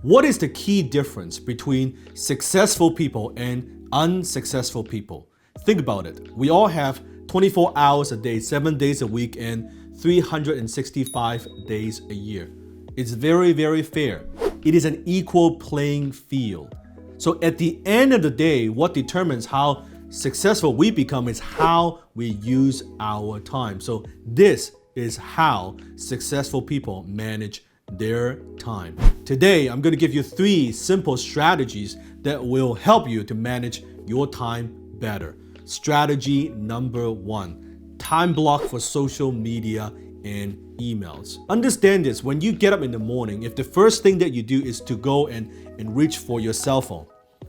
What is the key difference between successful people and unsuccessful people? Think about it. We all have 24 hours a day, 7 days a week, and 365 days a year. It's very, very fair. It is an equal playing field. So at the end of the day, what determines how successful we become is how we use our time. So this is how successful people manage their time. Today, I'm going to give you 3 simple strategies that will help you to manage your time better. Strategy number 1, time block for social media and emails. Understand this, when you get up in the morning, if the first thing that you do is to go and reach for your cell phone,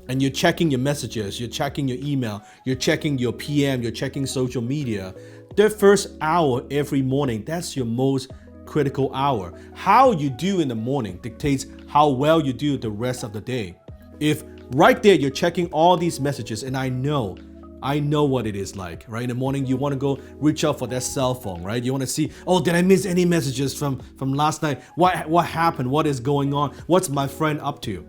and you're checking your messages, you're checking your email, you're checking your PM, you're checking social media, that first hour every morning, that's your most critical hour. How you do in the morning dictates how well you do the rest of the day. If right there you're checking all these messages, and I know what it is like, right? In the morning, you want to go reach out for that cell phone, right? You want to see, oh, did I miss any messages from last night? What happened? What is going on? What's my friend up to?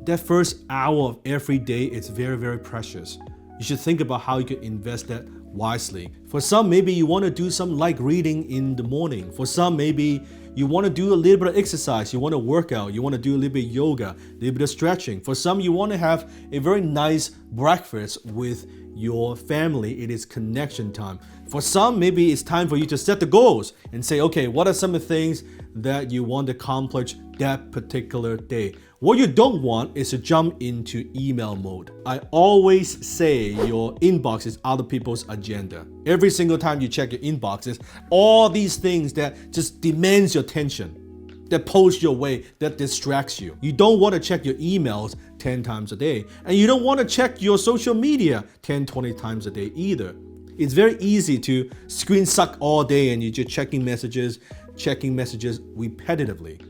That first hour of every day is very, very precious. You should think about how you can invest that wisely. For some, maybe you want to do some light reading in the morning. For some, maybe you want to do a little bit of exercise. You want to work out. You want to do a little bit of yoga, a little bit of stretching. For some, you want to have a very nice breakfast with your family. It is connection time. For some, maybe it's time for you to set the goals and say, okay, what are some of the things that you want to accomplish that particular day? What you don't want is to jump into email mode. I always say your inbox is other people's agenda. Every single time you check your inboxes, all these things that just demands your attention, that pulls your way, that distracts you. You don't want to check your emails 10 times a day, and you don't want to check your social media 10, 20 times a day either. It's very easy to screen suck all day and you're just checking messages repetitively,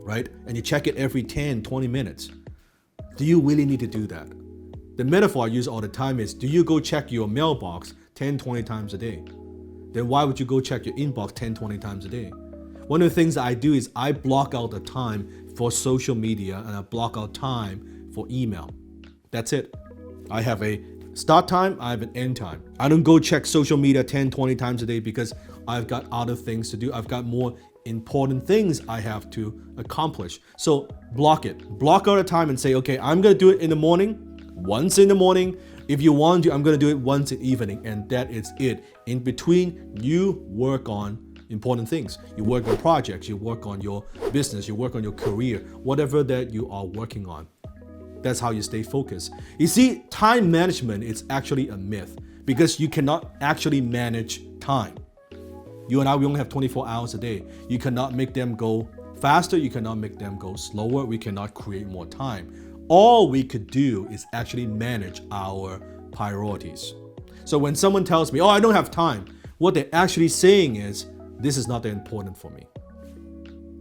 right? And you check it every 10, 20 minutes. Do you really need to do that? The metaphor I use all the time is, do you go check your mailbox 10, 20 times a day? Then why would you go check your inbox 10, 20 times a day? One of the things I do is I block out the time for social media and I block out time for email. That's it. I have a start time, I have an end time. I don't go check social media 10, 20 times a day because I've got other things to do. I've got more important things I have to accomplish. So block it. Block out a time and say, okay, I'm gonna do it in the morning, once in the morning. If you want to, I'm gonna do it once in the evening, and that is it. In between, you work on important things. You work on projects, you work on your business, you work on your career, whatever that you are working on. That's how you stay focused. You see, time management is actually a myth because you cannot actually manage time. You and I, we only have 24 hours a day. You cannot make them go faster. You cannot make them go slower. We cannot create more time. All we could do is actually manage our priorities. So when someone tells me, oh, I don't have time, what they're actually saying is, this is not that important for me.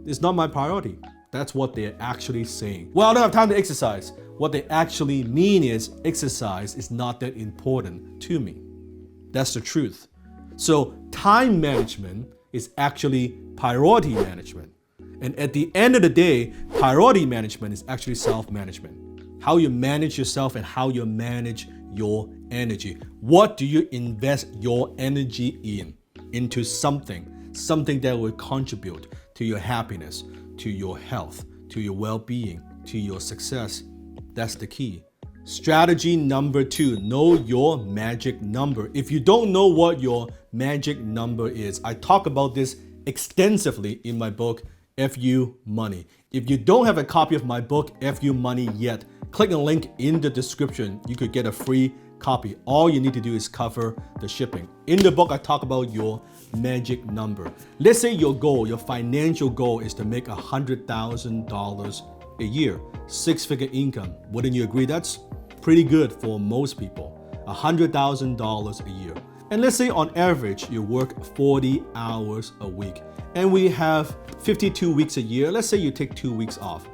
It's not my priority. That's what they're actually saying. Well, I don't have time to exercise. What they actually mean is, exercise is not that important to me. That's the truth. So time management is actually priority management. And at the end of the day, priority management is actually self-management. How you manage yourself and how you manage your energy. What do you invest your energy in? Into something that will contribute to your happiness, to your health, to your well-being, to your success. That's the key. Strategy number 2, know your magic number. If you don't know what your magic number is, I talk about this extensively in my book, FU Money. If you don't have a copy of my book, FU Money yet, click the link in the description. You could get a free copy. All you need to do is cover the shipping. In the book, I talk about your magic number. Let's say your goal, your financial goal is to make $100,000 a year, 6-figure income. Wouldn't you agree that's pretty good for most people? $100,000 a year. And let's say on average, you work 40 hours a week. And we have 52 weeks a year. Let's say you take 2 weeks off,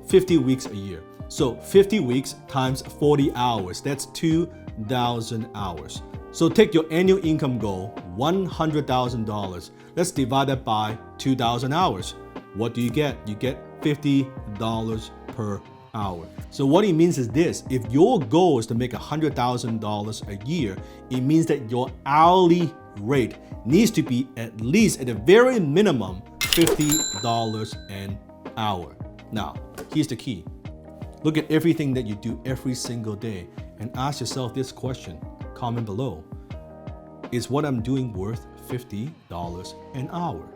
50 weeks a year. So 50 weeks times 40 hours, that's 2,000 hours. So take your annual income goal, $100,000. Let's divide that by 2,000 hours. What do you get? You get $50 $50 per hour. So what it means is this: if your goal is to make $100,000 a year, it means that your hourly rate needs to be at least, at the very minimum, $50 an hour. Now, here's the key. Look at everything that you do every single day and ask yourself this question. Comment below. Is what I'm doing worth $50 an hour?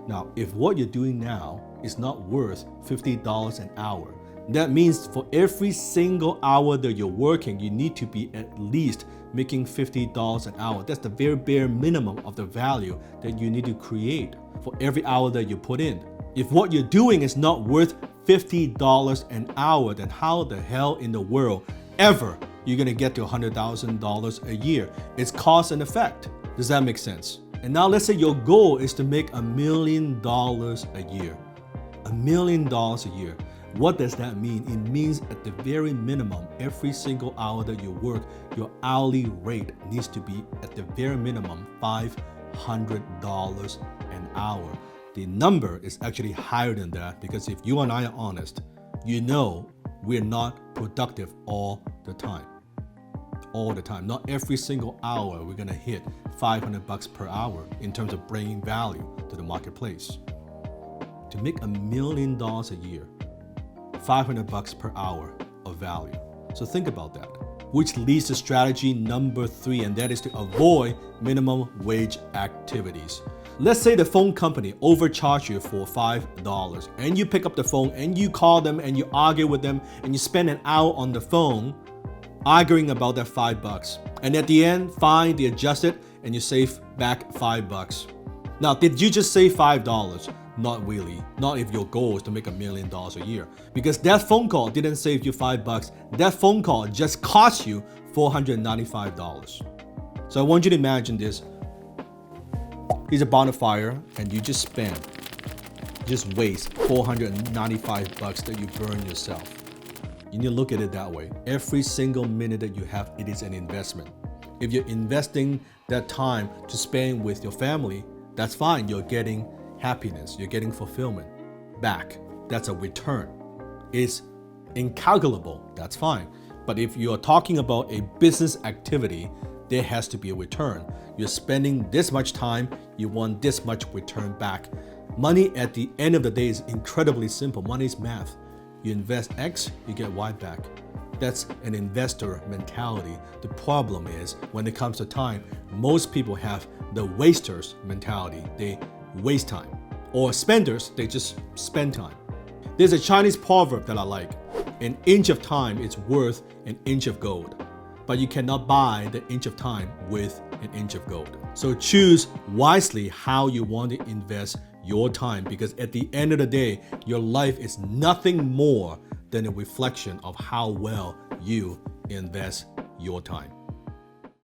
Now, if what you're doing now is not worth $50 an hour, that means for every single hour that you're working, you need to be at least making $50 an hour. That's the very bare minimum of the value that you need to create for every hour that you put in. If what you're doing is not worth $50 an hour, then how the hell in the world ever you're gonna get to $100,000 a year? It's cause and effect. Does that make sense? And now let's say your goal is to make $1 million a year. $1 million a year. What does that mean? It means at the very minimum, every single hour that you work, your hourly rate needs to be at the very minimum $500 an hour. The number is actually higher than that because if you and I are honest, you know we're not productive all the time. All the time. Not every single hour we're gonna hit $500 per hour in terms of bringing value to the marketplace. To make $1 million a year, $500 per hour of value. So think about that. Which leads to strategy number 3, and that is to avoid minimum wage activities. Let's say the phone company overcharged you for $5 and you pick up the phone and you call them and you argue with them and you spend an hour on the phone arguing about that $5. And at the end, fine, they adjust it and you save back $5. Now, did you just save $5? Not really. Not if your goal is to make $1 million a year. Because that phone call didn't save you $5. That phone call just cost you $495. So I want you to imagine this. Here's a bonfire and you just waste $495 that you burn yourself. You need to look at it that way. Every single minute that you have, it is an investment. If you're investing that time to spend with your family, that's fine. You're getting happiness, you're getting fulfillment back. That's a return. It's incalculable, that's fine. But if you're talking about a business activity, there has to be a return. You're spending this much time, you want this much return back. Money at the end of the day is incredibly simple. Money is math. You invest X, you get Y back. That's an investor mentality. The problem is when it comes to time, most people have the wasters mentality. They waste time. Or spenders, they just spend time. There's a Chinese proverb that I like. An inch of time is worth an inch of gold. But you cannot buy the inch of time with an inch of gold. So choose wisely how you want to invest your time, because at the end of the day, your life is nothing more than a reflection of how well you invest your time.